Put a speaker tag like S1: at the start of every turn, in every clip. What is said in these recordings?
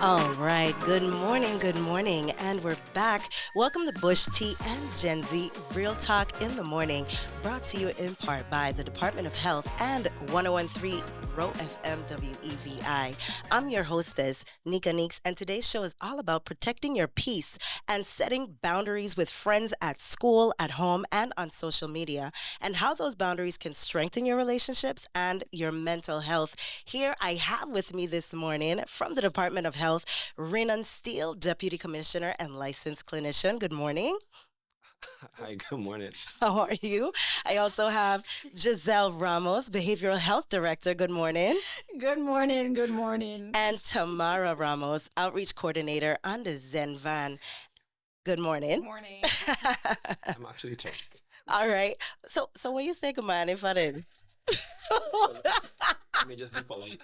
S1: All right, good morning, and we're back. Welcome to Bush Tea and Gen Z Real Talk in the Morning, brought to you in part by the Department of Health and 1013 Row FM WEVI. I'm your hostess, Nika Neeks, and today's show is all about protecting your peace and setting boundaries with friends at school, at home, and on social media, and how those boundaries can strengthen your relationships and your mental health. Here I have with me this morning from the Department of Health, Renan Steele, Deputy Commissioner and Licensed Clinician. Good morning.
S2: Hi, good morning.
S1: How are you? I also have Giselle Ramos, Behavioral Health Director. Good morning.
S3: Good morning. Good morning.
S1: And Tamara Ramos, Outreach Coordinator on the Zen Van. Good morning.
S3: Morning.
S2: I'm actually Turk.
S1: All right. So when you say good morning, Fadil?
S2: Let me just be polite.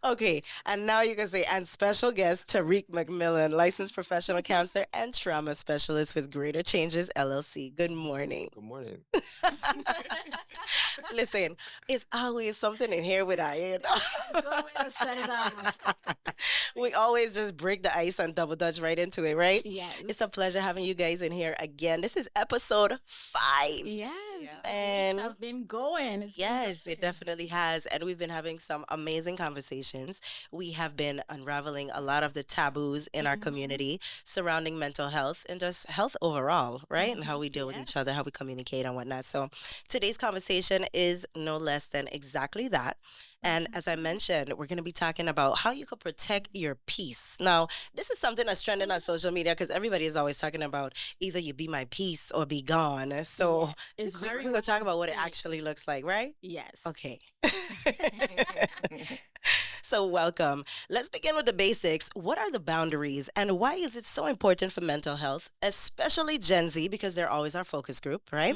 S1: Okay, and now you can say, and special guest Tariq McMillan, licensed professional counselor and trauma specialist with Greater Changes LLC. Good morning.
S2: Good morning.
S1: Listen, it's always something in here with Ian.
S3: Go ahead and set it up.
S1: We always just break the ice and double dutch right into it, right?
S3: Yes.
S1: It's a pleasure having you guys in here again. This is episode 5.
S3: Yes.
S1: And
S3: I've been going.
S1: yes, it definitely has. And we've been having some amazing conversations. We have been unraveling a lot of the taboos in our community surrounding mental health and just health overall, right? And how we deal with each other, how we communicate and whatnot. So today's conversation is no less than exactly that. And as I mentioned, we're going to be talking about how you could protect your peace. Now, this is something that's trending on social media because everybody is always talking about either you be my peace or be gone. So
S3: It's
S1: we're
S3: very
S1: going to talk about what it actually looks like, right?
S3: Yes.
S1: Okay. So, welcome. Let's begin with the basics. What are the boundaries and why is it so important for mental health, especially Gen Z, because they're always our focus group, right?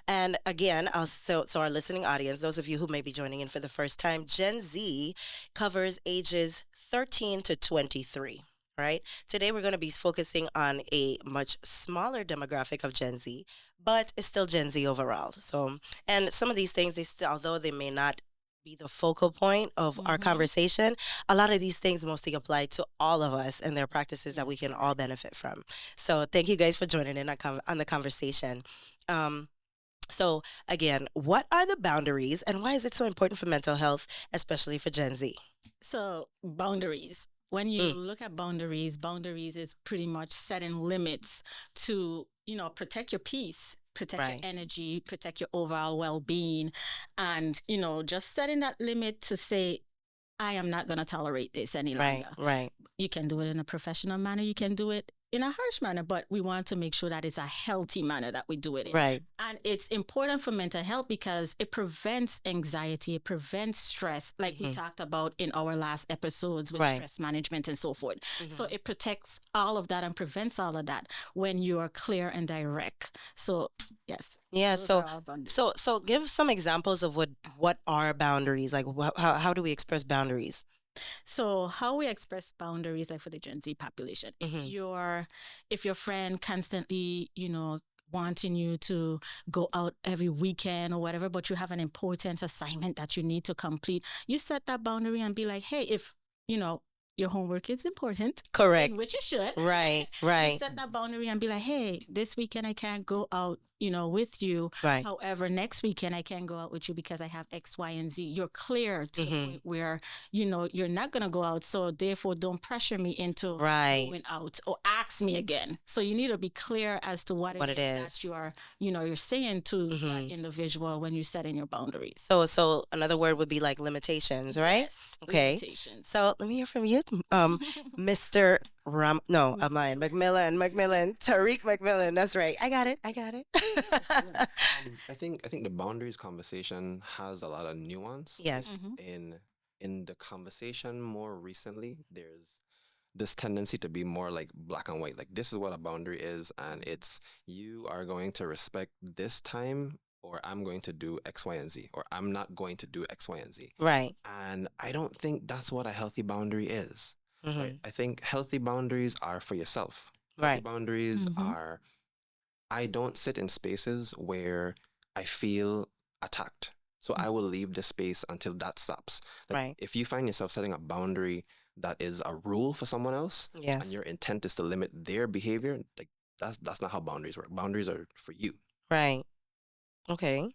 S1: And again, so our listening audience, those of you who may be joining in for the first time, Gen Z covers ages 13 to 23. Right? Today, we're going to be focusing on a much smaller demographic of Gen Z, but it's still Gen Z overall. So, and some of these things, they still, although they may not be the focal point of our conversation, a lot of these things mostly apply to all of us and there are practices that we can all benefit from. So, thank you guys for joining in on the conversation. Um, so, again, what are the boundaries and why is it so important for mental health, especially for Gen Z?
S3: So boundaries. When you look at boundaries is pretty much setting limits to, protect your peace, protect
S1: Right.
S3: your energy, protect your overall well-being, and, just setting that limit to say, I am not going to tolerate this any
S1: Right,
S3: longer.
S1: right.
S3: You can do it in a professional manner. You can do it in a harsh manner, but we want to make sure that it's a healthy manner that we do it in.
S1: Right.
S3: And it's important for mental health because it prevents anxiety, it prevents stress, like we talked about in our last episodes with
S1: Right.
S3: stress management and so forth. So it protects all of that and prevents all of that when you are clear and direct. So, yes.
S1: Yeah,
S3: those
S1: so
S3: are our boundaries.
S1: so give some examples of what are boundaries? Like how do we express boundaries?
S3: So how we express boundaries, like for the Gen Z population, if your friend constantly, wanting you to go out every weekend or whatever, but you have an important assignment that you need to complete, you set that boundary and be like, hey, if your homework is important,
S1: Correct.
S3: which you should.
S1: Right,
S3: You
S1: right,
S3: set that boundary and be like, hey, this weekend I can't go out, with you.
S1: right.
S3: However, next weekend I can go out with you because I have X, Y, and Z. You're clear to the point where, you're not going to go out. So therefore, don't pressure me into
S1: Right.
S3: going out or ask me again. So you need to be clear as to what
S1: What
S3: it
S1: it
S3: is
S1: is.
S3: that you are, you're saying to that individual when you're setting your boundaries.
S1: So another word would be like limitations, right?
S3: Yes,
S1: Okay.
S3: limitations.
S1: So let me hear from you, Mr. I'm lying. McMillan, Tariq McMillan. That's right. I got it.
S2: I think the boundaries conversation has a lot of nuance.
S1: Yes.
S2: In the conversation more recently, there's this tendency to be more like black and white. Like this is what a boundary is, and it's you are going to respect this time or I'm going to do X, Y, and Z, or I'm not going to do X, Y, and Z.
S1: Right.
S2: And I don't think that's what a healthy boundary is. Right?
S1: Mhm.
S2: I think healthy boundaries are for yourself. Healthy
S1: Right.
S2: boundaries
S3: Mm-hmm.
S2: are, I don't sit in spaces where I feel attacked. So I will leave the space until that stops. Like
S1: Right.
S2: if you find yourself setting a boundary that is a rule for someone else and
S1: Yes.
S2: your intent is to limit their behavior, like that's not how boundaries work. Boundaries are for you.
S1: Right. Okay.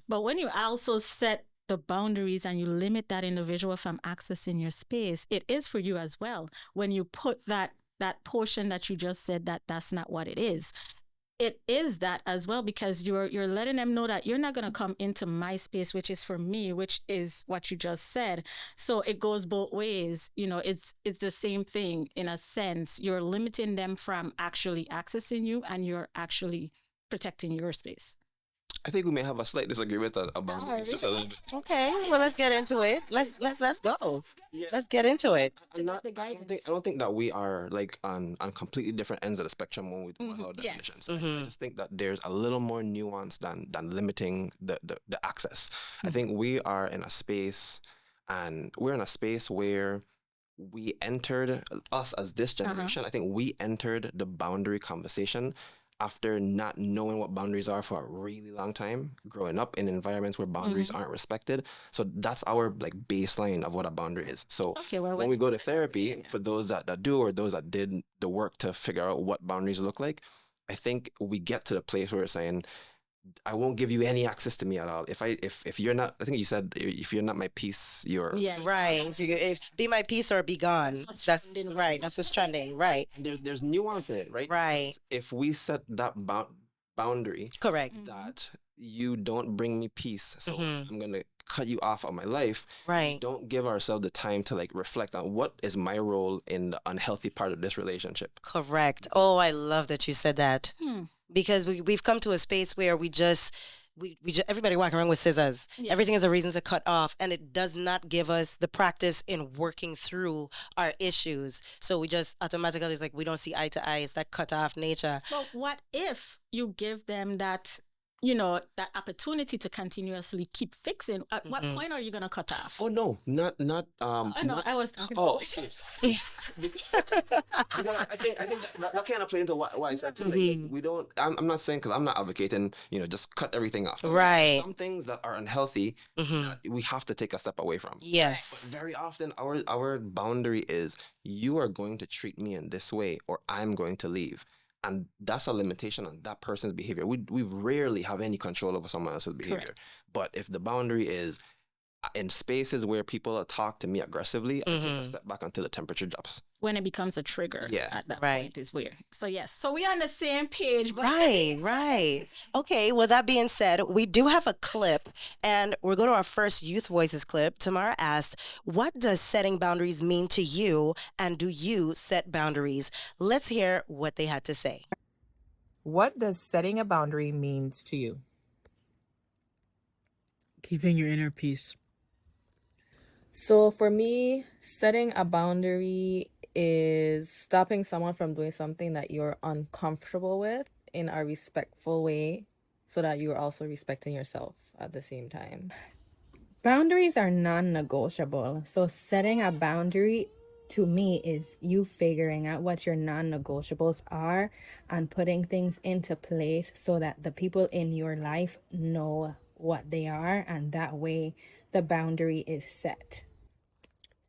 S3: But when you also set the boundaries and you limit that individual from accessing your space, it is for you as well. When you put that portion that you just said that that's not what it is, it is that as well, because you're letting them know that you're not going to come into my space, which is for me, which is what you just said. So it goes both ways. It's the same thing in a sense. You're limiting them from actually accessing you, and you're actually protecting your space.
S2: I think we may have a slight disagreement on boundaries, just a little bit.
S1: Okay. Well, let's get into it. Let's go. Let's get into it.
S2: I'm not, I don't think that we are like on completely different ends of the spectrum when we talk about
S3: Yes.
S2: definitions. I just think that there's a little more nuance than limiting the access. I think we are in a space, and we're in a space where we entered, us as this generation, I think we entered the boundary conversation after not knowing what boundaries are for a really long time, growing up in environments where boundaries aren't respected. So that's our like baseline of what a boundary is. So
S3: Okay, well,
S2: when we go to therapy, for those that do or those that did the work to figure out what boundaries look like, I think we get to the place where we're saying, I won't give you any access to me at all. If you're not, I think you said, if you're not my piece, you're
S3: yeah,
S1: Right. If be my piece or be gone.
S3: what's
S1: That's
S3: trending
S1: right. That's what's trending. Right.
S2: there's nuance in it, right?
S1: Right.
S2: Because if we set that boundary
S1: Correct.
S2: that you don't bring me peace, so
S1: Mhm.
S2: I'm gonna cut you off of my life. We
S1: Right.
S2: don't give ourselves the time to like reflect on what is my role in the unhealthy part of this relationship.
S1: Correct. Oh, I love that you said that.
S3: Hmm.
S1: Because we've come to a space where we just everybody walking around with scissors.
S3: Yeah.
S1: Everything is a reason to cut off, and it does not give us the practice in working through our issues. So we just automatically, it's like we don't see eye to eye. It's that cut off nature.
S3: Well, what if you give them that, that opportunity to continuously keep fixing? At what point are you going to cut off?
S2: Oh no, not
S3: I know,
S2: not.
S3: I was talking
S2: Oh,
S3: about
S2: see. Because I think that kind of play into what I said too. Like, we don't. I'm not saying, because I'm not advocating. Just cut everything off. There's
S1: Right.
S2: some things that are unhealthy that we have to take a step away from. But
S1: Yes.
S2: very often, our boundary is, you are going to treat me in this way, or I'm going to leave. And that's a limitation on that person's behavior. We rarely have any control over someone else's behavior. But if the boundary is in spaces where people talk to me aggressively, I take a step back until the temperature drops.
S3: when it becomes a trigger.
S2: Yeah.
S3: At that
S1: Right.
S3: point is weird. So yes, so we're on the same page. But
S1: Right, right. Okay, well, that being said, we do have a clip, and we're going to our first Youth Voices clip. Tamara asked, what does setting boundaries mean to you, and do you set boundaries? Let's hear what they had to say.
S4: What does setting a boundary mean to you?
S5: Keeping your inner peace.
S6: So for me, setting a boundary is stopping someone from doing something that you're uncomfortable with in a respectful way, so that you're also respecting yourself at the same time.
S7: Boundaries are non-negotiable. So setting a boundary to me is you figuring out what your non-negotiables are and putting things into place so that the people in your life know what they are, and that way the boundary is set.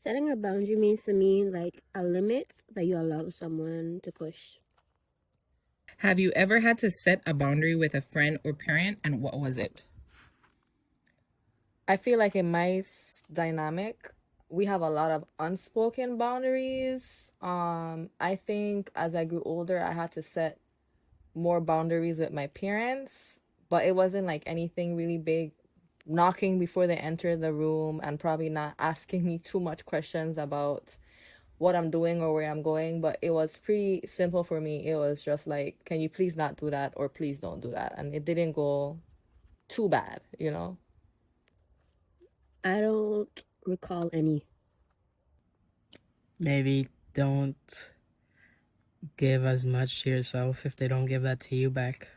S8: Setting a boundary means to me like a limit that you allow someone to push.
S4: Have you ever had to set a boundary with a friend or parent, and what was it?
S6: I feel like in my dynamic, we have a lot of unspoken boundaries. I think as I grew older, I had to set more boundaries with my parents, but it wasn't like anything really big. Knocking before they enter the room and probably not asking me too much questions about what I'm doing or where I'm going, but it was pretty simple for me. It was just like, can you please not do that, or please don't do that? And it didn't go too bad,
S8: I don't recall any.
S5: Maybe don't give as much to yourself if they don't give that to you back.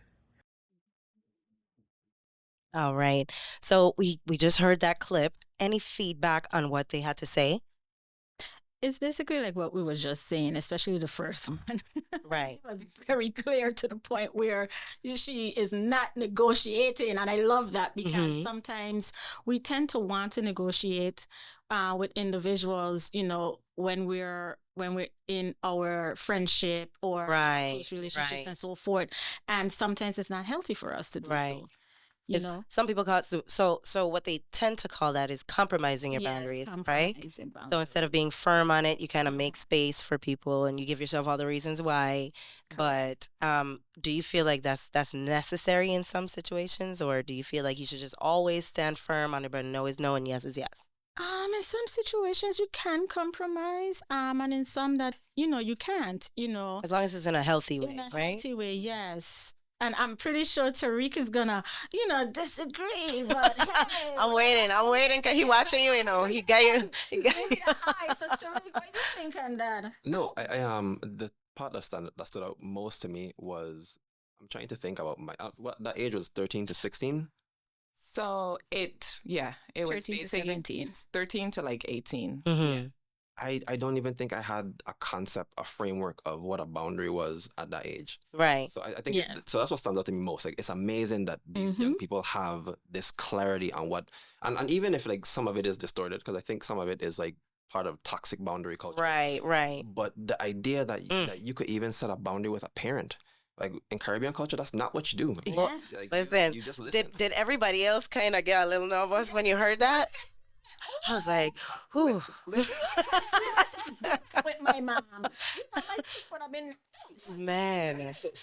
S1: All right. So we just heard that clip. Any feedback on what they had to say?
S3: It's basically like what we were just saying, especially the first one.
S1: Right.
S3: It was very clear to the point where she is not negotiating. And I love that because sometimes we tend to want to negotiate with individuals, when we're in our friendship or
S1: Right.
S3: close relationships
S1: Right.
S3: and so forth. And sometimes it's not healthy for us to do
S1: Right.
S3: so. You know?
S1: Some people call it so what they tend to call that is compromising your
S3: Yes,
S1: boundaries, right?
S3: compromising
S1: So
S3: boundaries.
S1: instead of being firm on it, you kind of make space for people and you give yourself all the reasons why. But do you feel like that's necessary in some situations, or do you feel like you should just always stand firm on it, but no is no and yes is yes?
S3: In some situations you can compromise, and in some that you can't.
S1: As long as it's in a healthy way,
S3: In a
S1: right?
S3: healthy way, yes. And I'm pretty sure Tariq is gonna, disagree. But hey,
S1: I'm waiting because he watching you, he got you. He got
S3: give
S1: you.
S3: me the eye. So Tariq, what do you think on that?
S2: No, I the part that stood out most to me was I'm trying to think about what that age was 13 to 16.
S9: So it was
S3: 13 to
S9: basically
S3: 17.
S9: 13 to like 18.
S1: Mhm.
S2: I don't even think I had a concept, a framework of what a boundary was at that age.
S1: Right.
S2: So I think
S3: Yeah.
S2: so that's what stands out to me most. Like it's amazing that these young people have this clarity on what and even if like some of it is distorted, because I think some of it is like part of toxic boundary culture.
S1: Right. Right.
S2: But the idea that that you could even set a boundary with a parent, like in Caribbean culture, that's not what you do.
S3: Well,
S2: Like,
S1: Listen,
S2: you just listen.
S1: did everybody else kind of get a little nervous when you heard that? I was like, whew.
S3: With my mom. My teeth would have been.
S1: Man.
S2: So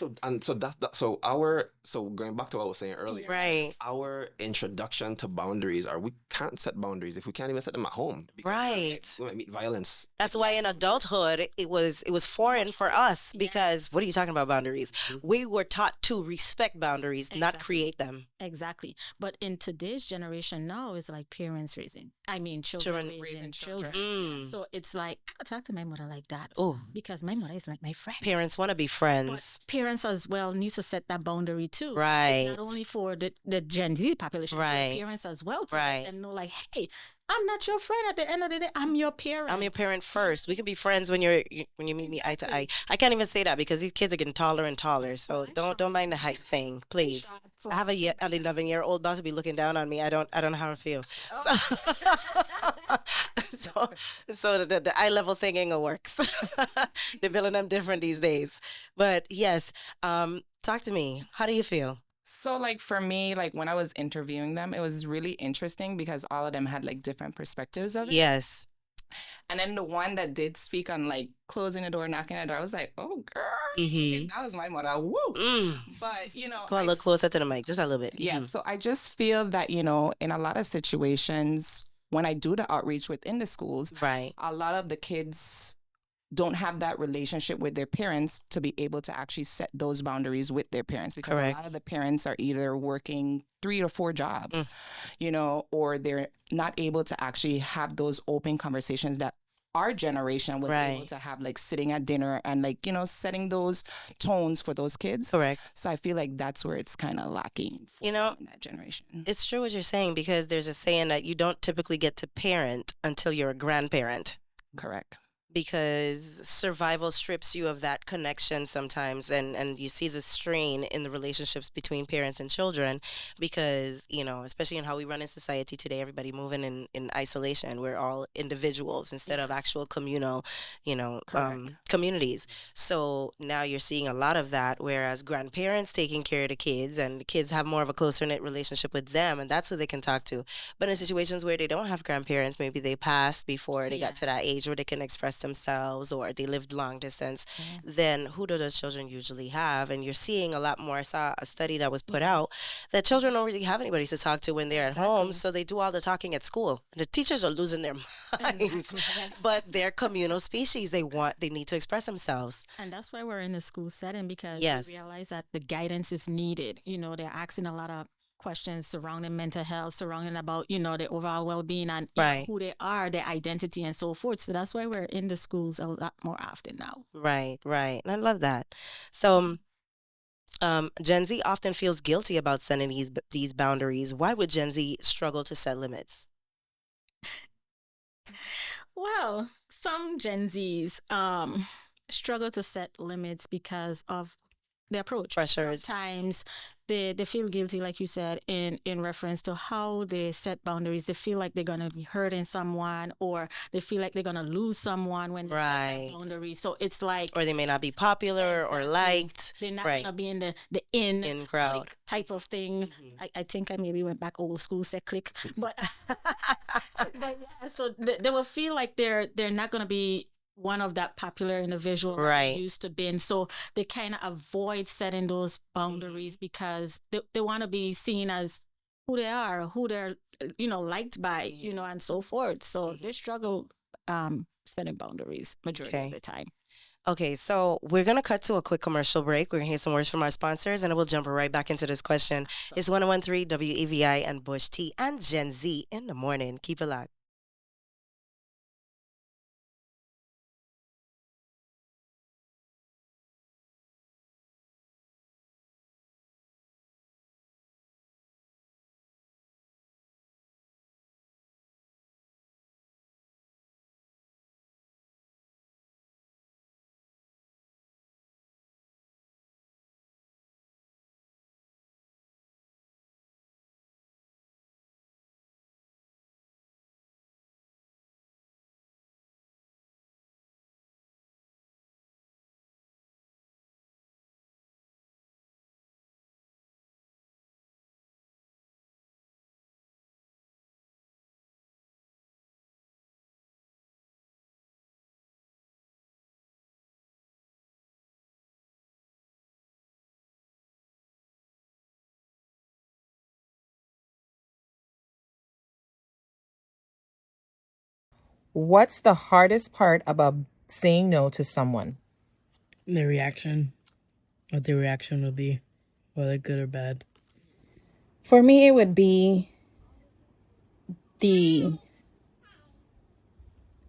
S2: going back to what I was saying earlier,
S1: Right.
S2: our introduction to boundaries are we can't set boundaries if we can't even set them at home. Because
S1: Right.
S2: we might meet violence.
S1: That's why in adulthood it was foreign for us because what are you talking about boundaries? We were taught to respect boundaries, not
S3: Exactly.
S1: create them.
S3: Exactly. But in today's generation now, it's like children raising children.
S1: Mm.
S3: So it's like, I could talk to my mother like that.
S1: Oh.
S3: Because my mother is like my friend.
S1: Parents want to be
S3: But
S1: friends.
S3: parents as well need to set that boundary too.
S1: Right.
S3: Not only for the Gen Z population,
S1: Right.
S3: for parents as well to
S1: Right.
S3: let them know, like, hey, I'm not your friend at the end of the day. I'm your parent.
S1: I'm your parent first. We can be friends when when you meet me eye to eye. I can't even say that because these kids are getting taller and taller. So don't mind the height thing, please. I have an 11-year-old about to be looking down on me. I don't know how to feel. So the eye level thing ain't gonna work. They're building them different these days. But yes, talk to me. How do you feel?
S9: So like for me, like when I was interviewing them, it was really interesting because all of them had like different perspectives of it.
S1: Yes.
S9: And then the one that did speak on like closing the door, knocking the door, I was like, oh girl,
S1: Mhm.
S9: that was my mother. Woo.
S1: Mm.
S9: But
S1: Go a little closer to the mic, just a little bit.
S9: yeah.
S1: Mhm.
S9: So I just feel that, in a lot of situations, when I do the outreach within the schools,
S1: Right.
S9: a lot of the kids don't have that relationship with their parents to be able to actually set those boundaries with their parents because
S1: Correct.
S9: a lot of the parents are either working 3 or 4 jobs, or they're not able to actually have those open conversations that our generation was able
S1: Right.
S9: to have, like sitting at dinner and like, setting those tones for those kids.
S1: Correct.
S9: So I feel like that's where it's kind of lacking for in that generation.
S1: It's true what you're saying because there's a saying that you don't typically get to parent until you're a grandparent.
S9: Correct.
S1: Because survival strips you of that connection sometimes and you see the strain in the relationships between parents and children because especially in how we run in society today, everybody moving in isolation. We're all individuals instead of actual communal communities. So now you're seeing a lot of that, whereas grandparents taking care of the kids and the kids have more of a closer knit relationship with them and that's who they can talk to. But in situations where they don't have grandparents, maybe they passed before they got to that age where they can express themselves or they lived long distance, then who do those children usually have? And you're seeing a lot more. I saw a study that was put out that children don't really have anybody to talk to when they're at home, so they do all the talking at school. And the teachers are losing their minds. But they're communal species. They need to express themselves.
S3: And that's why we're in a school setting because
S1: Yes.
S3: we realize that the guidance is needed. They're asking a lot of questions surrounding mental health, surrounding about, the overall well-being and
S1: Right.
S3: who they are, their identity and so forth. So that's why we're in the schools a lot more often now.
S1: Right. And I love that. So Gen Z often feels guilty about setting these boundaries. Why would Gen Z struggle to set limits?
S3: Well, some Gen Zs struggle to set limits because of the approach.
S1: Pressures.
S3: Sometimes they feel guilty, like you said, in reference to how they set boundaries. They feel like they're gonna be hurting someone, or they feel like they're gonna lose someone when they set
S1: Right.
S3: that boundary. So it's like
S1: Or they may not be popular or liked.
S3: they're not
S1: Right.
S3: gonna be in the in
S1: In crowd.
S3: clique type of thing. I think I maybe went back old school, said click, but, but yeah, so they will feel like they're not gonna be one of that popular individual that
S1: Right.
S3: they used to be. And so they kind of avoid setting those boundaries because they want to be seen as who they are, who they're, liked by, and so forth. So they struggle setting boundaries majority of
S1: Okay.
S3: the time.
S1: Okay, so we're going to cut to a quick commercial break. We're going to hear some words from our sponsors, and then we'll jump right back into this question. It's 1013 WEVI and Bush T and Gen Z in the morning. Keep it locked.
S4: What's the hardest part about saying no to someone?
S5: The reaction. What the reaction will be, whether good or bad.
S7: For me, it would be the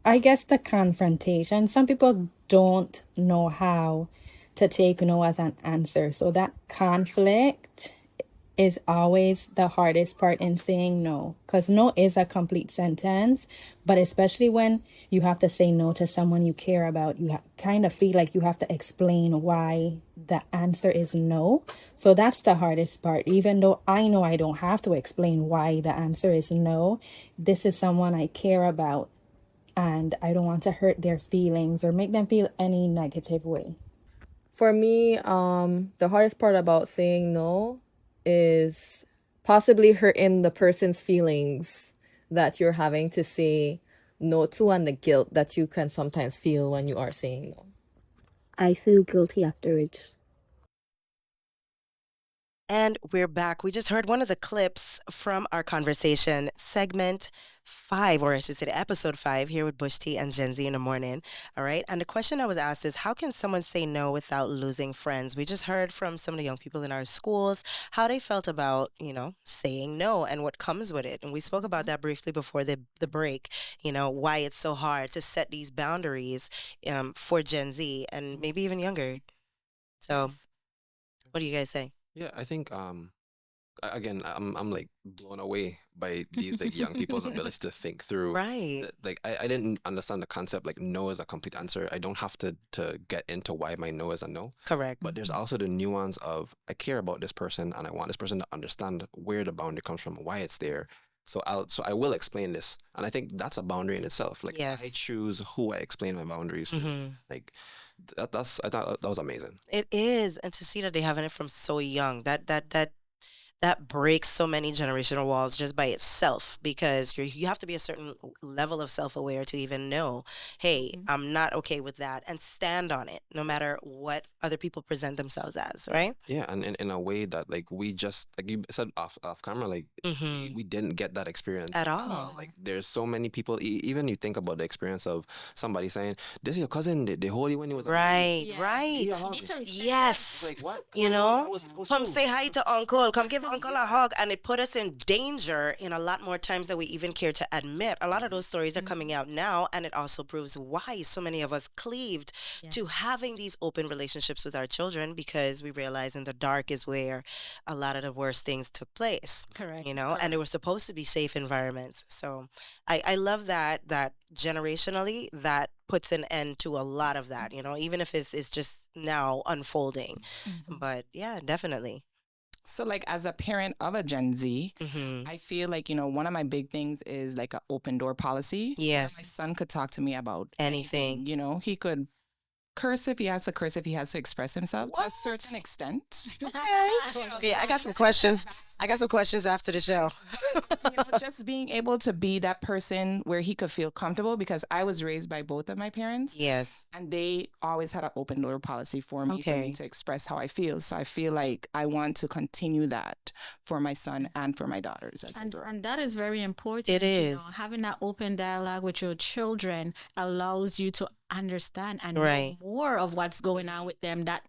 S7: the confrontation. Some people don't know how to take no as an answer. So that conflict is always the hardest part in saying no, because no is a complete sentence, but especially when you have to say no to someone you care about, you kind of feel like you have to explain why the answer is no. So that's the hardest part. Even though I know I don't have to explain why the answer is no, this is someone I care about, and I don't want to hurt their feelings or make them feel any negative way.
S6: For me, the hardest part about saying no is possibly hurting the person's feelings that you're having to say no to, and the guilt that you can sometimes feel when you are saying no.
S8: I feel guilty afterwards.
S1: And we're back. We just heard one of the clips from our conversation, segment 5, or I should say episode 5, here with Bush T and Gen Z in the morning. All right. And the question I was asked is, how can someone say no without losing friends? We just heard from some of the young people in our schools how they felt about, saying no and what comes with it. And we spoke about that briefly before the break, why it's so hard to set these boundaries for Gen Z and maybe even younger. So what do you guys say?
S2: Yeah, I think again, I'm like blown away by these like young people's ability to think through.
S1: Right.
S2: Like I didn't understand the concept like no is a complete answer. I don't have to get into why my no is a no.
S1: Correct.
S2: But there's also the nuance of I care about this person and I want this person to understand where the boundary comes from, why it's there. So I will explain this, and I think that's a boundary in itself. Like
S1: Yes.
S2: I choose who I explain my boundaries to.
S1: Mhm.
S2: Like I thought that was amazing.
S1: It is, and to see that they having it from so young, that breaks so many generational walls just by itself, because you have to be a certain level of self-aware to even know, hey, I'm not okay with that, and stand on it no matter what other people present themselves as, right?
S2: Yeah, and in a way that like we just like you said off camera, like we didn't get that experience
S1: At all.
S2: Like there's so many people. Even you think about the experience of somebody saying, "This is your cousin. They hold you when you was a baby."
S1: Right,
S3: Yeah.
S1: right.
S2: Yeah,
S3: You need to respect
S1: Yes.
S2: Like what?
S1: You know,
S2: That was
S1: come
S2: so-
S1: say hi to uncle. Come give uncle a hug, and it put us in danger in a lot more times than we even care to admit. A lot of those stories are coming out now, and it also proves why so many of us cleaved to having these open relationships with our children, because we realize in the dark is where a lot of the worst things took place.
S3: Correct.
S1: You know, and they were supposed to be safe environments. So I love that generationally that puts an end to a lot of that, you know, even if it's just now unfolding. But yeah, definitely.
S9: So, like, as a parent of a Gen Z, I feel like, you know, one of my big things is like an open door policy.
S1: Yes.
S9: My son could talk to me about
S1: Anything.
S9: You know, he could curse if he has to curse, if he has to express himself to a certain extent.
S1: Okay, I got some questions. I got some questions after the show.
S9: You know, just being able to be that person where he could feel comfortable, because I was raised by both of my parents.
S1: Yes.
S9: And they always had an open door policy for me, to express how I feel. So I feel like I want to continue that for my son and for my daughters.
S3: And that is very important.
S1: It is.
S3: You know, having that open dialogue with your children allows you to understand and
S1: Right.
S3: know more of what's going on with them that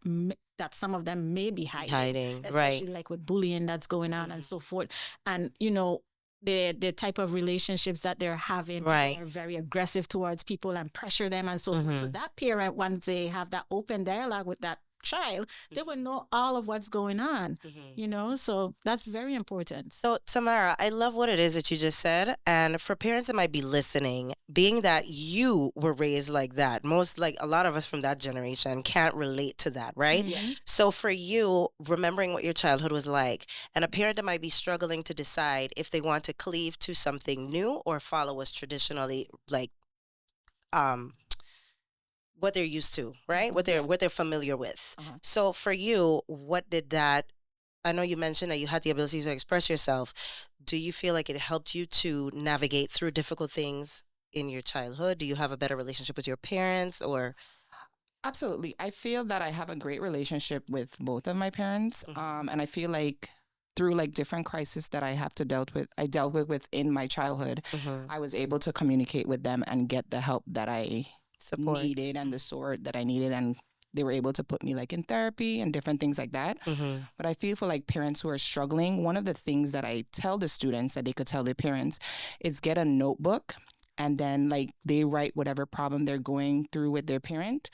S3: some of them may be hiding. Especially like with bullying that's going on and so forth. And, you know, the type of relationships that they're having,
S1: Right.
S3: are very aggressive towards people and pressure them and so forth. So that parent, once they have that open dialogue with that child, they will know all of what's going on, you know, so that's very important.
S1: So, Tamara, I love what it is that you just said. And for parents that might be listening, being that you were raised like that, a lot of us from that generation can't relate to that, right? So, for you, remembering what your childhood was like, and a parent that might be struggling to decide if they want to cleave to something new or follow what's traditionally like, what they're used to, right? What they're familiar with. So for you, what did that? I know you mentioned that you had the ability to express yourself. Do you feel like it helped you to navigate through difficult things in your childhood? Do you have a better relationship with your parents, or?
S9: Absolutely. I feel that I have a great relationship with both of my parents. And I feel like through like different crises that I dealt with within my childhood, I was able to communicate with them and get the help that I needed and the support that I needed, and they were able to put me like in therapy and different things like that. But I feel for like parents who are struggling, one of the things that I tell the students that they could tell their parents is get a notebook, and then like they write whatever problem they're going through with their parent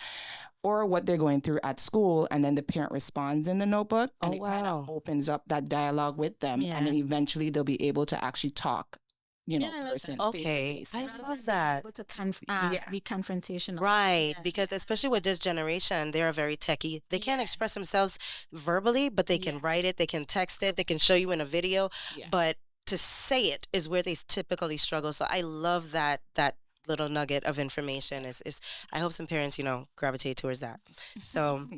S9: or what they're going through at school, and then the parent responds in the notebook, and it kind of opens up that dialogue with them, and then eventually they'll be able to actually talk, you know, person
S1: Okay,
S9: face to
S1: I
S9: face.
S1: love that.
S3: Able to be confrontational.
S1: Right, because especially with this generation, they are very techie. They can't express themselves verbally, but they can write it, they can text it, they can show you in a video, but to say it is where they typically struggle. So I love that little nugget of information. Is I hope some parents, you know, gravitate towards that. So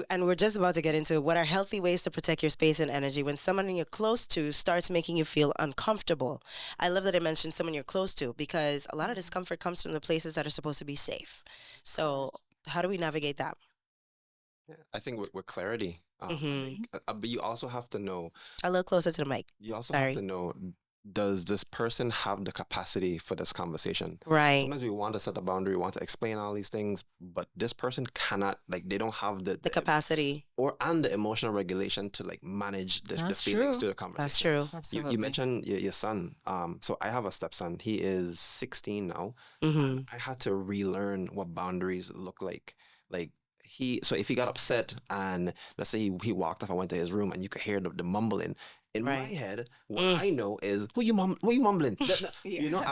S1: and we're just about to get into what are healthy ways to protect your space and energy when someone you're close to starts making you feel uncomfortable. I love that I mentioned someone you're close to, because a lot of discomfort comes from the places that are supposed to be safe. So how do we navigate that?
S2: I think with clarity, but you also have to know.
S1: A little closer to the mic.
S2: You also have to know, does this person have the capacity for this conversation?
S1: Right.
S2: Sometimes we want to set a boundary, we want to explain all these things, but this person cannot, like, they don't have the
S1: capacity
S2: and the emotional regulation to like manage the feelings to the conversation.
S1: That's true.
S2: You mentioned your son. So I have a stepson. He is 16 now. I had to relearn what boundaries look like. So if he got upset and let's say he walked off and went to his room and you could hear the mumbling, in my head, what I know is, what you mumbling? You know,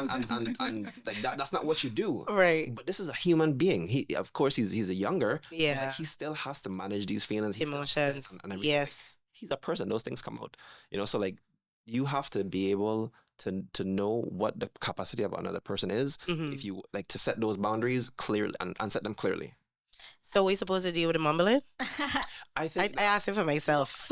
S2: and like that's not what you do.
S1: Right.
S2: But this is a human being. Of course, he's a younger.
S1: Yeah.
S2: Like, he still has to manage these feelings,
S1: emotions,
S2: and everything.
S1: Yes.
S2: Like, he's a person. Those things come out. You know, so like you have to be able to know what the capacity of another person is. If you like to set those boundaries clearly and set them clearly.
S1: So we supposed to deal with the mumbling?
S2: I think
S1: I asked him for myself.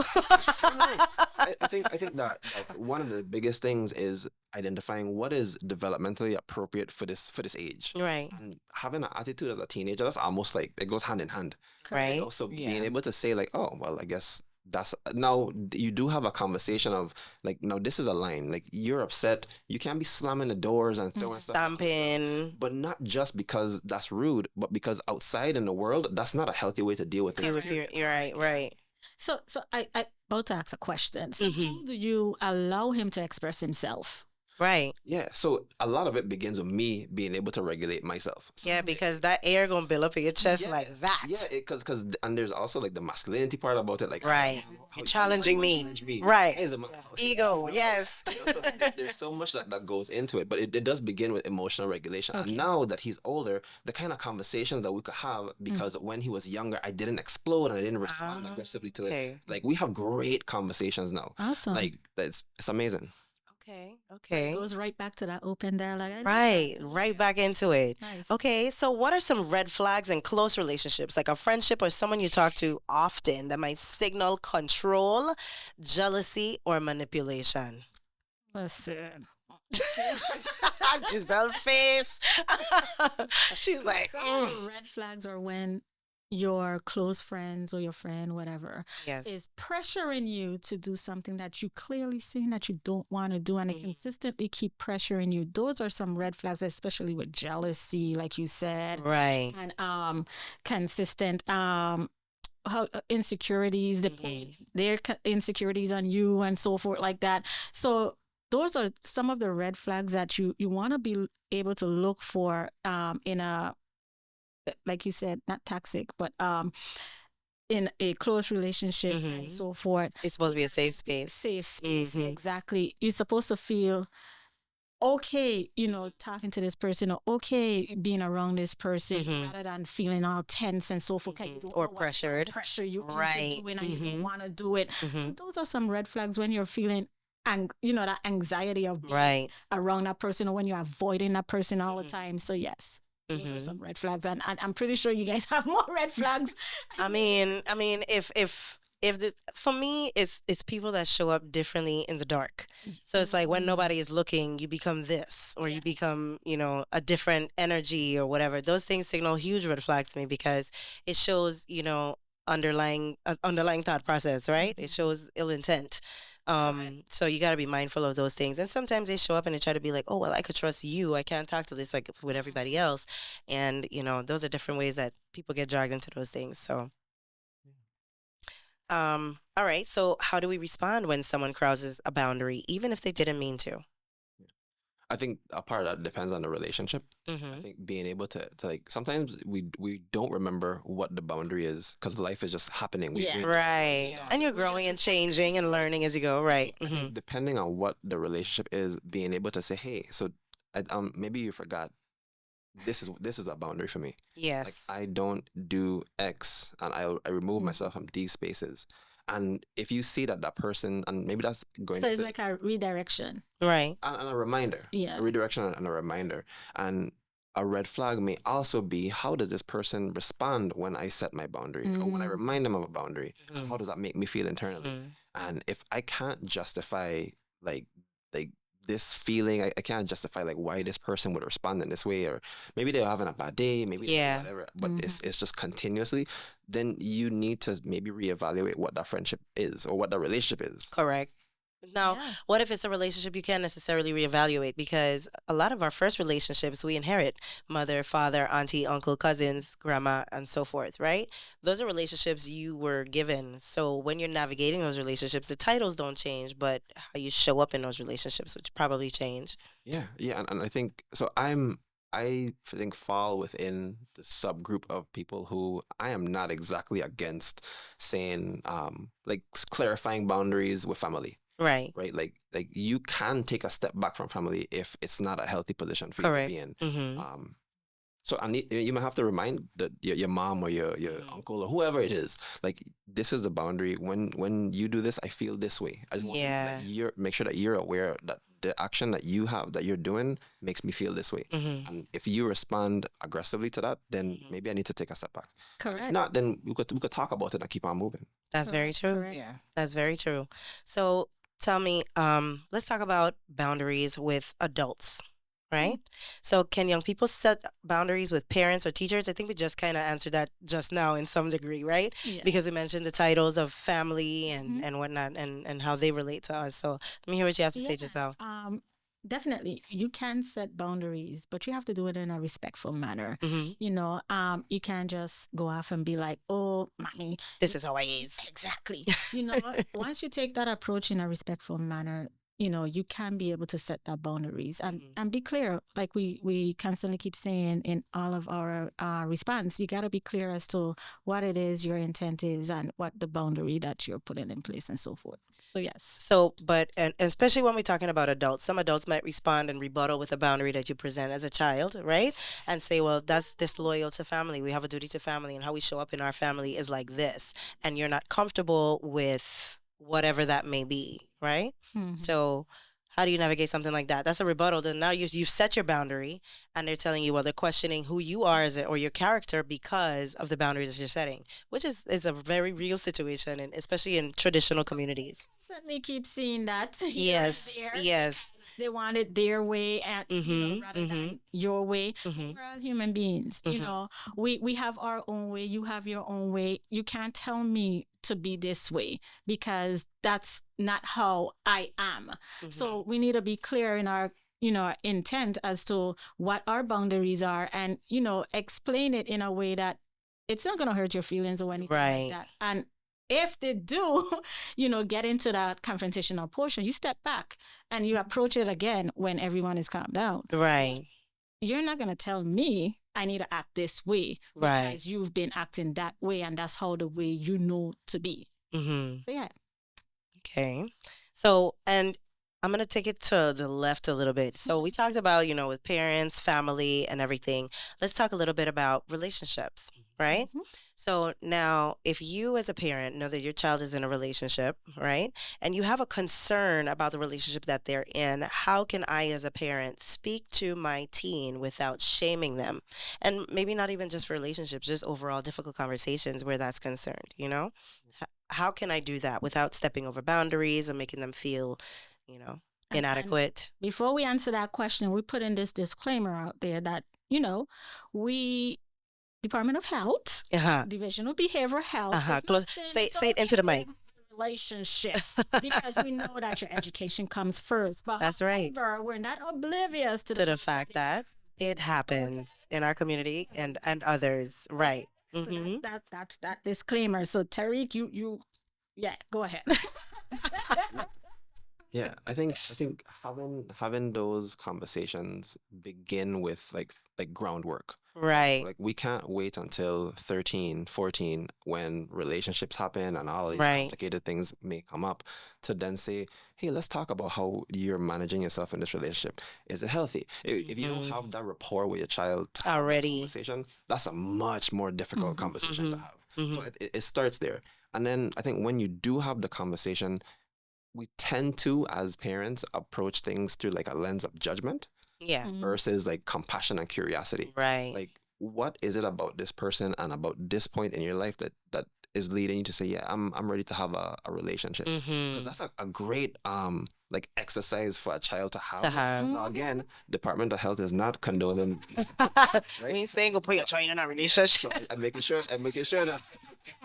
S2: I think that one of the biggest things is identifying what is developmentally appropriate for this age.
S1: Right.
S2: And having an attitude as a teenager, that's almost like it goes hand in hand.
S1: Right.
S2: You know? So being able to say like, oh well, I guess that's now you do have a conversation of like, now this is a line. Like, you're upset, you can't be slamming the doors and throwing stuff,
S1: stamping,
S2: but not just because that's rude, but because outside in the world, that's not a healthy way to deal with things.
S1: You're right.
S3: So I about to ask a question. So
S1: Mhm.
S3: how do you allow him to express himself?
S1: Right.
S2: Yeah, so a lot of it begins with me being able to regulate myself. So
S1: Yeah, because that air gonna build up in your chest
S2: yeah,
S1: like that.
S2: yeah, because and there's also like the masculinity part about it, like
S1: Right.
S2: how
S1: You're challenging
S2: you
S1: me.
S2: challenge me.
S1: Right.
S2: Is a man.
S1: Ego, yes.
S2: So there's so much that goes into it, but it does begin with emotional regulation.
S3: Okay.
S2: And now that he's older, the kind of conversations that we could have, because when he was younger, I didn't explode and I didn't respond
S1: Ah,
S2: aggressively to
S1: okay.
S2: it. Like we have great conversations now.
S3: Awesome.
S2: Like it's amazing.
S1: Okay. Okay.
S3: Goes right back to that open dialogue. I like
S1: Right,
S3: that.
S1: right back into it.
S3: Nice.
S1: Okay, so what are some red flags in close relationships, like a friendship or someone you talk to often that might signal control, jealousy, or manipulation?
S3: Listen.
S1: Giselle face. She's like,
S3: Some of the red flags are when your close friends or your friend, whatever,
S1: yes.
S3: is pressuring you to do something that you clearly seeing that you don't want to do, and they consistently keep pressuring you. Those are some red flags, especially with jealousy, like you said,
S1: Right.
S3: and consistent how insecurities, their insecurities on you and so forth, like that. So those are some of the red flags that you want to be able to look for in a, like you said, not toxic, but in a close relationship and so forth.
S1: It's supposed to be a safe space.
S3: Safe space,
S1: Mhm.
S3: exactly. You're supposed to feel okay, talking to this person, or okay being around this person, rather than feeling all tense and so forth. 'Cause you don't
S1: Or
S3: know what
S1: pressured.
S3: pressure you
S1: Right.
S3: into doing, and you don't want to do it. So
S1: Mhm.
S3: those are some red flags when you're feeling that anxiety of being
S1: Right.
S3: around that person, or when you're avoiding that person all the time. So yes, those are some red flags, and I'm pretty sure you guys have more red flags.
S1: I mean, if this, for me, it's people that show up differently in the dark. So it's like when nobody is looking, you become this, or you become, a different energy or whatever. Those things signal huge red flags to me because it shows, underlying thought process, right? It shows ill intent. So you got to be mindful of those things. And sometimes they show up and they try to be like, oh, well, I could trust you. I can't talk to this like with everybody else. And, those are different ways that people get dragged into those things. So, all right. So how do we respond when someone crosses a boundary, even if they didn't mean to?
S2: I think a part of that depends on the relationship. I
S1: Mm-hmm.
S2: think being able to like, sometimes we don't remember what the boundary is because life is just happening.
S3: Yeah.
S1: Right.
S3: Yeah.
S1: And you're growing and changing and learning as you go. Right.
S2: I think depending on what the relationship is, being able to say, hey, so maybe you forgot this is a boundary for me.
S1: Yes.
S2: Like I don't do X, and I remove myself from these spaces. And if you see that person, and maybe that's going
S3: So
S2: to
S3: it's like a redirection.
S1: Right.
S2: and a reminder,
S3: Yeah.
S2: a redirection and a reminder. And a red flag may also be, how does this person respond when I set my boundary or when I remind them of a boundary? How does that make me feel internally? And if I can't justify like this feeling, I can't justify like why this person would respond in this way, or maybe they're having a bad day, maybe
S1: Yeah.
S2: whatever, but it's just continuously, then you need to maybe reevaluate what that friendship is or what that relationship is.
S1: Correct. Now,
S3: Yeah.
S1: what if it's a relationship you can't necessarily reevaluate? Because a lot of our first relationships we inherit mother, father, auntie, uncle, cousins, grandma, and so forth, right? Those are relationships you were given. So when you're navigating those relationships, the titles don't change, but how you show up in those relationships, which probably change.
S2: Yeah, and I think so. I think fall within the subgroup of people who I am not exactly against saying like clarifying boundaries with family,
S1: Right.
S2: right? Like you can take a step back from family if it's not a healthy position for you
S1: Correct.
S2: to be in.
S1: Mm-hmm.
S2: So you might have to remind your mom or your uncle or whoever it is, like this is the boundary. When you do this, I feel this way. I just want
S1: Yeah.
S2: you make sure that you're aware that the action that you have that you're doing makes me feel this way.
S1: Mm-hmm.
S2: And if you respond aggressively to that, then maybe I need to take a step back. If
S3: Correct.
S2: not, then we could talk about it and keep on moving.
S1: That's very true.
S3: Correct.
S9: Yeah.
S1: That's very true. So tell me, let's talk about boundaries with adults, right? So can young people set boundaries with parents or teachers? I think we just kind of answered that just now in some degree, right?
S3: Yeah.
S1: Because we mentioned the titles of family and whatnot and how they relate to us. So let me hear what you have to say,
S3: Yeah.
S1: Giselle.
S3: Definitely, you can set boundaries, but you have to do it in a respectful manner.
S1: Mm-hmm.
S3: You can't just go off and be like, "Oh, mommy,
S1: This is how I is.
S3: exactly." Once you take that approach in a respectful manner, you can be able to set that boundaries and be clear. Like we constantly keep saying in all of our response, you got to be clear as to what it is your intent is and what the boundary that you're putting in place and so forth. So yes.
S1: So, but and especially when we're talking about adults, some adults might respond and rebuttal with a boundary that you present as a child, right? And say, well, that's disloyal to family. We have a duty to family, and how we show up in our family is like this, and you're not comfortable with whatever that may be, right?
S3: Mhm.
S1: So, how do you navigate something like that? That's a rebuttal. Then now you've set your boundary, and they're telling you, well, they're questioning who you are as or your character because of the boundaries you're setting, which is a very real situation, and especially in traditional communities.
S3: Certainly keep seeing that. here and
S1: Yes,
S3: there.
S1: yes.
S3: They want it their way and rather than your way.
S1: Mhm.
S3: We're all human beings. We have our own way. You have your own way. You can't tell me to be this way because that's not how I am. So we need to be clear in our intent as to what our boundaries are and explain it in a way that it's not going to hurt your feelings or anything
S1: Right.
S3: like that. And if they do, get into that confrontational portion, you step back and you approach it again when everyone is calmed down.
S1: Right.
S3: You're not going to tell me I need to act this way
S1: Right.
S3: because you've been acting that way and that's how the way you know to be.
S1: Mm-hmm.
S3: So yeah.
S1: Okay. So, and I'm going to take it to the left a little bit. So we talked about, with parents, family, and everything. Let's talk a little bit about relationships, right? So now, if you as a parent know that your child is in a relationship, right, and you have a concern about the relationship that they're in, how can I as a parent speak to my teen without shaming them? And maybe not even just for relationships, just overall difficult conversations where that's concerned, How can I do that without stepping over boundaries and making them feel, inadequate?
S3: Before we answer that question, we put in this disclaimer out there that, we Department of Health,
S1: Uh-huh.
S3: Division of Behavioral Health.
S1: Uh-huh.
S3: is not
S1: Close.
S3: saying
S1: Say
S3: it's
S1: it into the
S3: okay
S1: mic.
S3: to have a relationship because we know that your education comes first. But
S1: That's right.
S3: however, we're not oblivious to
S1: To the fact that it happens in our community and others, right?
S3: So
S1: Mhm.
S3: that's that disclaimer. So Tariq, you go ahead.
S2: Yeah, I think having those conversations begin with like groundwork.
S1: Right.
S2: Like we can't wait until 13, 14 when relationships happen and all these
S1: Right.
S2: complicated things may come up to then say, hey, let's talk about how you're managing yourself in this relationship. Is it healthy? If you don't have that rapport with your child to have that
S1: Already.
S2: conversation, that's a much more difficult conversation to have. So it starts there. And then I think when you do have the conversation, we tend to, as parents, approach things through like a lens of judgment
S1: Yeah.
S2: versus like compassion and curiosity.
S1: Right.
S2: Like, what is it about this person and about this point in your life that is leading you to say, yeah, I'm ready to have a relationship? Because that's a great like exercise for a child to have.
S1: To have.
S2: Now, again, Department of Health is not condoning,
S1: We ain't saying go put your child in a relationship.
S2: and making sure that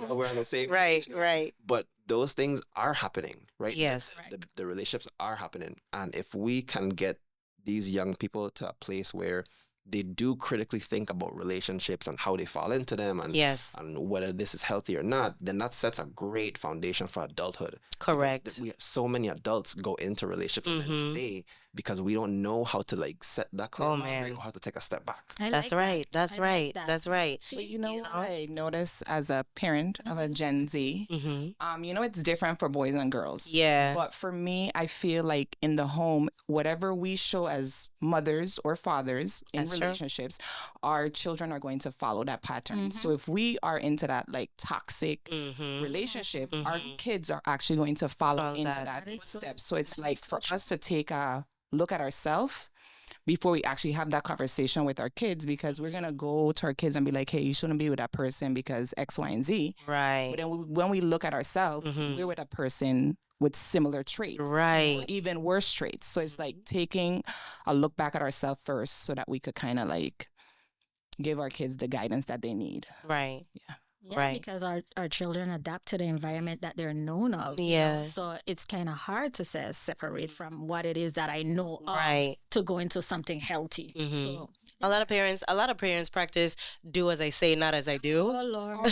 S2: we're on the same
S1: Right.
S2: page.
S1: Right.
S2: But those things are happening, right?
S1: Yes.
S2: The relationships are happening. And if we can get these young people to a place where they do critically think about relationships and how they fall into them and,
S1: Yes.
S2: and whether this is healthy or not, then that sets a great foundation for adulthood.
S1: Correct.
S2: We have so many adults go into relationships and then stay because we don't know how to like set that clear boundary
S1: man.
S2: or how to take a step back.
S1: That's right. That's
S3: I like
S1: right.
S3: that.
S1: That's right.
S3: See,
S9: But you know what I notice as a parent of a Gen Z?
S1: Mm-hmm.
S9: It's different for boys and girls.
S1: Yeah.
S9: But for me, I feel like in the home, whatever we show as mothers or fathers in
S1: That's true.
S9: relationships, our children are going to follow that pattern. So if we are into that like toxic relationship, our kids are actually going to follow
S1: Follow
S9: into
S1: that.
S9: that step. So it's like for us to take a look at ourselves before we actually have that conversation with our kids, because we're going to go to our kids and be like, hey, you shouldn't be with that person because X, Y, and Z.
S1: Right.
S9: But then when we look at ourselves, we're with a person with similar traits, or
S1: Right.
S9: even worse traits. So it's like taking a look back at ourselves first so that we could kind of like give our kids the guidance that they need.
S1: Right.
S9: Yeah.
S3: Yeah,
S1: Right.
S3: because our children adapt to the environment that they're known of.
S1: Yeah.
S3: So it's kind of hard to separate from what it is that I know of
S1: Right.
S3: to go into something healthy.
S1: Mhm.
S3: So,
S1: A lot of parents practice do as I say, not as I do.
S3: oh Lord.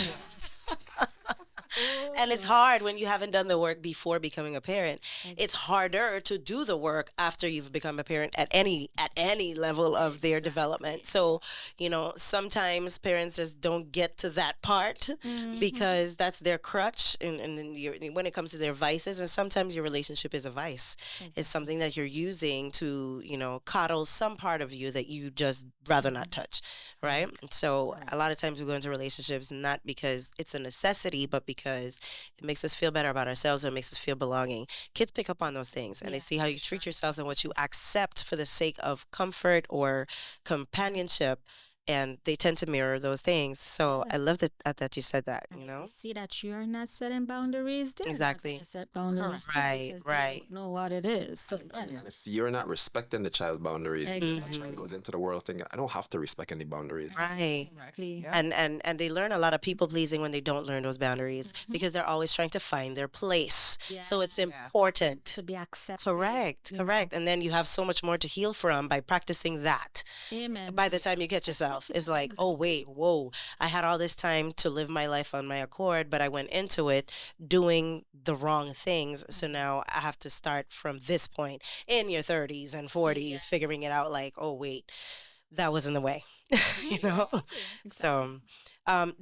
S1: And it's hard when you haven't done the work before becoming a parent. It's harder to do the work after you've become a parent at any level of their development. So, sometimes parents just don't get to that part because that's their crutch and then when it comes to their vices, and sometimes your relationship is a vice. It's something that you're using to, coddle some part of you that you just rather not touch, right? So a lot of times we go into relationships not because it's a necessity, but because it makes us feel better about ourselves and makes us feel belonging. Kids pick up on those things and they see how you treat yourself and what you accept for the sake of comfort or companionship, and they tend to mirror those things. So I love that you said that,
S3: And if they see that you're not setting boundaries, they're not
S1: Exactly.
S3: gonna set boundaries too,
S1: Right,
S3: because
S1: right.
S3: they don't know what it is. So yeah.
S2: And if you're not respecting the child's boundaries, the child goes into the world thinking, I don't have to respect any boundaries.
S1: Right.
S3: Exactly.
S1: And they learn a lot of people pleasing when they don't learn those boundaries because they're always trying to find their place. So it's important.
S3: To be accepted.
S1: Correct, correct. And then you have so much more to heal from by practicing that.
S3: Amen.
S1: By the time you catch yourself, it's like, oh, wait, whoa, I had all this time to live my life on my accord, but I went into it doing the wrong things. So now I have to start from this point in your 30s and 40s, figuring it out like, oh, wait, that was in the way, you know? So,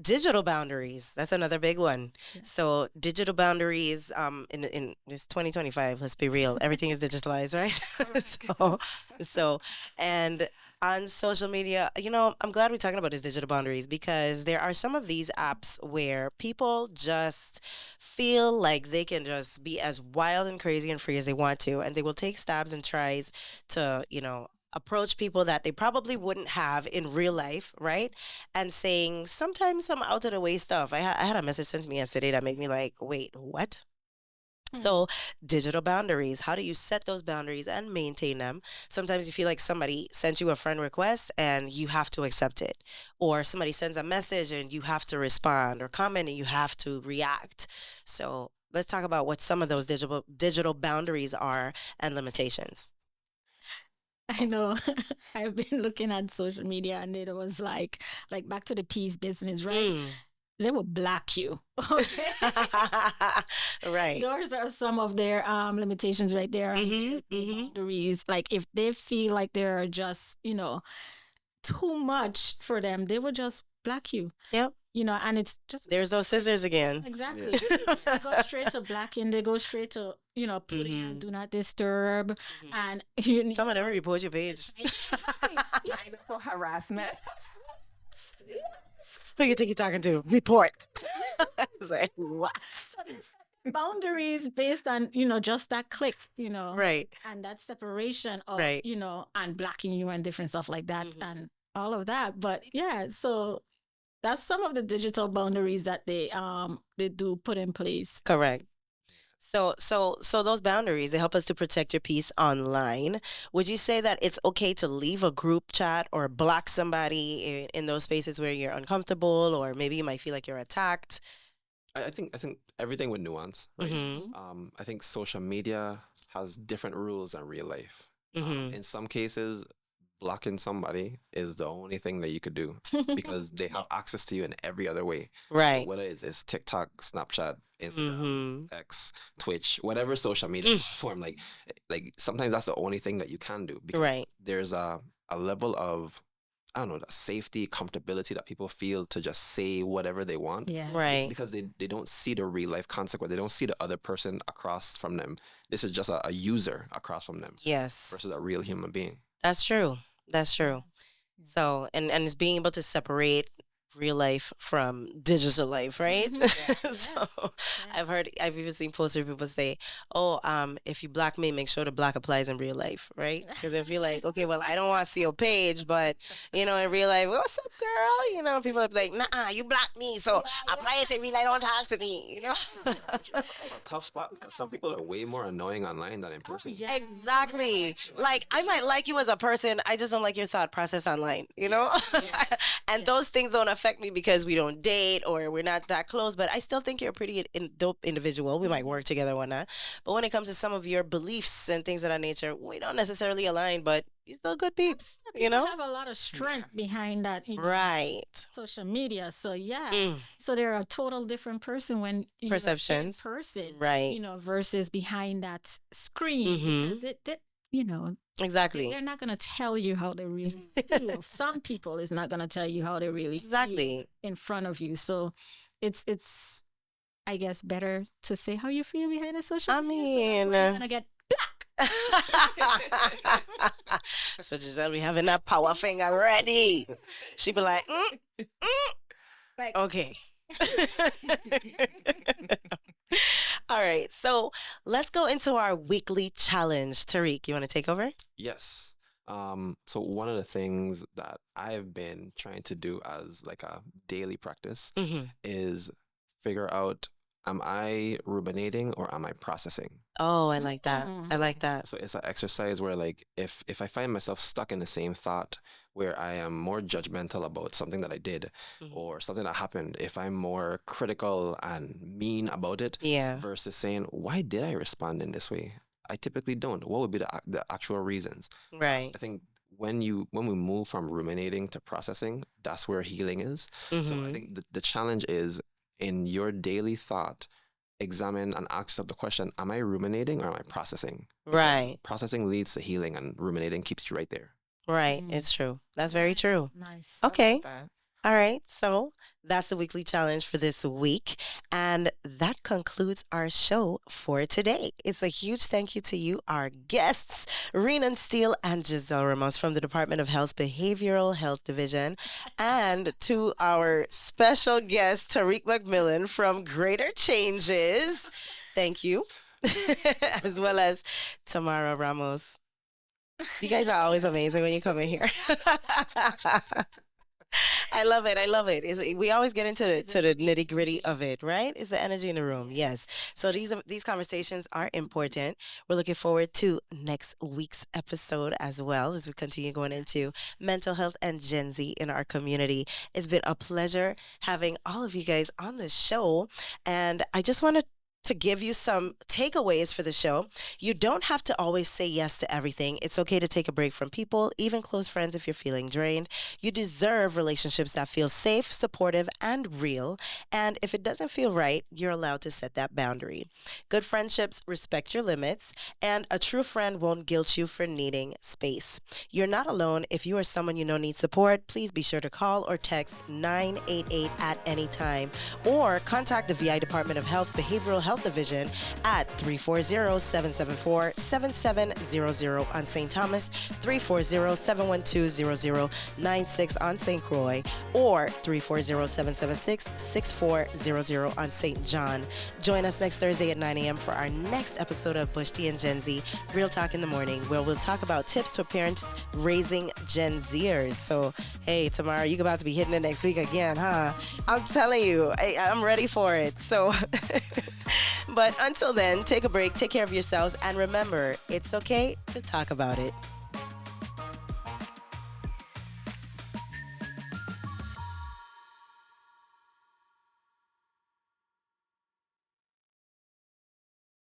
S1: digital boundaries, that's another big one. So digital boundaries, in this 2025, let's be real, everything is digitalized, right? And on social media, I'm glad we're talking about these digital boundaries because there are some of these apps where people just feel like they can just be as wild and crazy and free as they want to, and they will take stabs and tries to, approach people that they probably wouldn't have in real life, right? And saying sometimes some out of the way stuff. I had a message sent to me yesterday that made me like, wait, what? So digital boundaries, how do you set those boundaries and maintain them? Sometimes you feel like somebody sent you a friend request and you have to accept it. Or somebody sends a message and you have to respond, or comment and you have to react. So let's talk about what some of those digital boundaries are and limitations.
S3: I know. I've been looking at social media and it was like back to the peace business, right? They will block you. Okay.
S1: Right.
S3: Those are some of their limitations right there. Boundaries. Like if they feel like they're just, too much for them, they will just block you.
S1: Yep.
S3: And it's just
S1: There's those scissors again.
S3: exactly. They go straight to blocking. They go straight to, putting on do not disturb. And
S1: Some of them report your page.
S9: For harassment.
S1: Who you think you're talking to? Report. It's like, what?
S3: boundaries based on, just that click,
S1: Right.
S3: and that separation of,
S1: Right.
S3: And blocking you and different stuff like that and all of that. But yeah, so that's some of the digital boundaries that they do put in place.
S1: Correct. So those boundaries, they help us to protect your peace online. Would you say that it's okay to leave a group chat or block somebody in those spaces where you're uncomfortable, or maybe you might feel like you're attacked?
S2: I think everything with nuance. Right? I think social media has different rules than real life. In some cases, blocking somebody is the only thing that you could do because they have access to you in every other way.
S1: Right.
S2: Whether it's TikTok, Snapchat, Instagram, X, Twitch, whatever social media platform, like sometimes that's the only thing that you can do because
S1: Right.
S2: there's a level of, I don't know, the safety, comfortability that people feel to just say whatever they want.
S3: Yeah.
S1: Right.
S2: Because they don't see the real life consequence. They don't see the other person across from them. This is just a user across from them
S1: Yes.
S2: versus a real human being.
S1: That's true. That's true. So, and it's being able to separate real life from digital life, right? So I've even seen posts where people say, oh, if you block me, make sure the block applies in real life, right? Because I feel like, okay, well, I don't want to see your page, but, in real life, what's up, girl? People are like, nah, you blocked me, so apply it in real life, don't talk to me,
S2: It's a tough spot because some people are way more annoying online than in person.
S1: Exactly. Like, I might like you as a person, I just don't like your thought process online, and those things don't affect me because we don't date or we're not that close, but I still think you're a pretty dope individual. We might work together or whatnot. But when it comes to some of your beliefs and things of that nature, we don't necessarily align, but you're still good peeps, you know?
S3: have a lot of strength behind that,
S1: Right.
S3: social media. So yeah,
S1: Mm.
S3: so they're a total different person when you're in
S1: Perceptions.
S3: person,
S1: Right.
S3: versus behind that screen,
S1: Mhm.
S3: because
S1: Exactly.
S3: they're not gonna tell you how they really feel. Some people is not gonna tell you how they really feel
S1: Exactly.
S3: in front of you. So it's I guess better to say how you feel behind the social
S1: I
S3: media. So
S1: mean,
S3: that's why you're gonna get black.
S1: So Giselle be having that power finger ready. She be like,
S3: Like,
S1: okay. All right. So let's go into our weekly challenge. Tariq, you want to take over?
S2: Yes. So one of the things that I've been trying to do as like a daily practice
S1: Mm-hmm.
S2: is figure out, am I ruminating or am I processing?
S1: Oh, I like that.
S3: Mhm.
S1: I like that.
S2: So it's an exercise where like if I find myself stuck in the same thought where I am more judgmental about something that I did
S1: Mhm.
S2: or something that happened, if I'm more critical and mean about it
S1: Yeah.
S2: versus saying, why did I respond in this way? I typically don't. What would be the actual reasons?
S1: Right.
S2: I think when we move from ruminating to processing, that's where healing is. So I
S1: Mhm.
S2: think the challenge is in your daily thought, examine and ask yourself the question, am I ruminating or am I processing? Because
S1: Right.
S2: processing leads to healing and ruminating keeps you right there.
S1: Right.
S3: Mm.
S1: It's true. That's very true.
S3: Nice.
S1: Okay.
S9: That.
S1: All right. So that's the weekly challenge for this week. And that concludes our show for today. It's a huge thank you to you, our guests, Renan Steele and Giselle Ramos from the Department of Health's Behavioral Health Division, and to our special guest, Tariq McMillan from Greater Changes. Thank you. As well as Tamara Ramos. You guys are always amazing when you come in here. I love it. I love it. We always get into the nitty gritty of it, right? It's the energy in the room. Yes. So these conversations are important. We're looking forward to next week's episode as well as we continue going into mental health and Gen Z in our community. It's been a pleasure having all of you guys on the show, and I just want to give you some takeaways for the show. You don't have to always say yes to everything. It's okay to take a break from people, even close friends if you're feeling drained. You deserve relationships that feel safe, supportive, and real. And if it doesn't feel right, you're allowed to set that boundary. Good friendships respect your limits, and a true friend won't guilt you for needing space. You're not alone. If you or someone you know needs support, please be sure to call or text 988 at any time, or contact the VI Department of Health Behavioral Health Division at 340-774-7700 on St. Thomas, 340-712-0096 on St. Croix, or 340-776-6400 on St. John. Join us next Thursday at 9 a.m. for our next episode of Bush Tea and Gen Z, Real Talk in the Morning, where we'll talk about tips for parents raising Gen Zers. So, hey, Tamara, you're about to be hitting it next week again, huh? I'm telling you, I'm ready for it. So, but until then, take a break, take care of yourselves, and remember, it's okay to talk about it.